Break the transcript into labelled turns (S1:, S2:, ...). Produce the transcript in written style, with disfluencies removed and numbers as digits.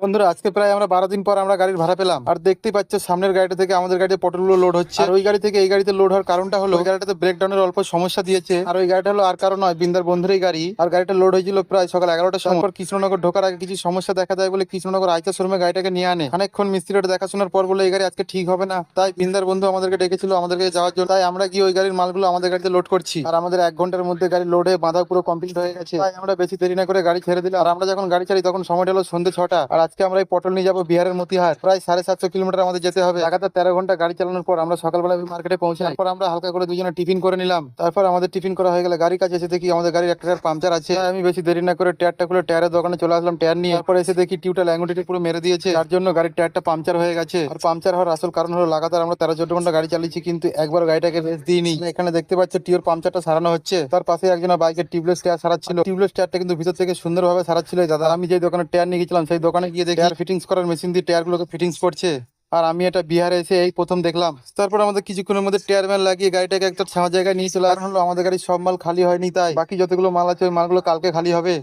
S1: বন্ধুরা, আজকে প্রায় আমরা 12 দিন পর আমরা গাড়ির ভাড়া পেলাম। আর দেখতেই পাচ্ছ সামনের গাড়িটা থেকে আমাদের গাড়িতে পটলগুলো লোড হচ্ছে, আর ওই গাড়ি থেকে এই গাড়িতে লোড হওয়ার কারণটা হলো ওই গাড়িটাতে ব্রেকডাউনের অল্প সমস্যা দিয়েছে। আর ওই গাড়িটা হলো আর কারণ নয়, বিন্দার বন্ধুরই গাড়ি। আর গাড়িটা লোড হয়েছিল প্রায় সকাল 11টার সময়। তারপর কৃষ্ণনগর ঢোকার আগে কিছু সমস্যা দেখা যায় বলে কৃষ্ণনগর আইচা শোরুমে গাড়িটাকে নিয়ে আনে। অনেকক্ষণ মিস্ত্রিটা দেখাশোনার পর বলে এই গাড়ি আজকে ঠিক হবে না, তাই বিন্দার বন্ধু আমাদেরকে ডেকেছিল আমাদেরকে যাওয়ার জন্য। তাই আমরা গিয়ে ওই গাড়ির মালগুলো আমাদের গাড়িতে লোড করছি। আর আমাদের 1 ঘন্টার মধ্যে গাড়ি লোড হয়ে বাঁধা পুরো কমপ্লিট হয়ে গেছে। তাই আমরা বেশি দেরি না করে গাড়ি ছেড়ে দিলাম। আর আমরা যখন গাড়ি ছাড়ি তখন সময়টা হলো সন্ধ্যে 6টা। আর আজকে আমরা এই পটল নিয়ে যাবো বিহারের মতিহার। প্রায় 750 কিলোমিটার আমাদের যেতে হবে। লাগাতার 13 ঘন্টা গাড়ি চালানোর পর আমরা সকালবেলা মার্কেটে পৌঁছাই। তারপর আমরা হালকা করে দুজনে টিফিন করে নিলাম। তারপর আমাদের টিফিন করা হয়ে গেলে গাড়ির কাছে এসে দেখি আমাদের গাড়ির একটা টায়ার পাংচার আছে। তাই আমি বেশি দেরি না করে টায়ারটা খুলে টায়ারের দোকানে চলে আসলাম টায়ার নিয়ে। তারপর এসে দেখি টিউবটা ল্যাঙ্গুটিতে পুরো মেরে দিয়েছে, তার জন্য গাড়ির টায়ারটা পাংচার হয়ে গেছে। আর পাংচার হওয়ার আসল কারণ হলো লাগাতার আমরা 13-14 ঘন্টা গাড়ি চালিয়েছি, কিন্তু একবার গাড়িটাকে রেস্ট দিইনি। এখানে দেখতে পাচ্ছ টিউর পাংচারটা সারানো হচ্ছে। তার পাশে একজন বাইকের টিউবলেস টায়ার সারাচ্ছিল। টিউবলেস টায়ারটা কিন্তু ভিতর থেকে সুন্দরভাবে সারাচ্ছিল এই দাদা। আমি যে দোকানে টায়ার নিয়ে গেছিলাম সেই দোকানে গিয়ে দেখি টায়ার ফিটিংস করার মেশিন দিয়ে টায়ারগুলোকে ফিটিংস করছে। আর আমি এটা বিহারে এসে এই প্রথম দেখলাম। তারপর আমাদের কিছুক্ষণের মধ্যে টায়ার ম্যান লাগিয়ে গাড়িটাকে একটা ছাওয়া জায়গায় নিয়ে চলে। কারণ হলো আমাদের গাড়ির সব মাল খালি হয়নি, তাই বাকি যতগুলো মাল আছে ওই মালগুলো কালকে খালি হবে।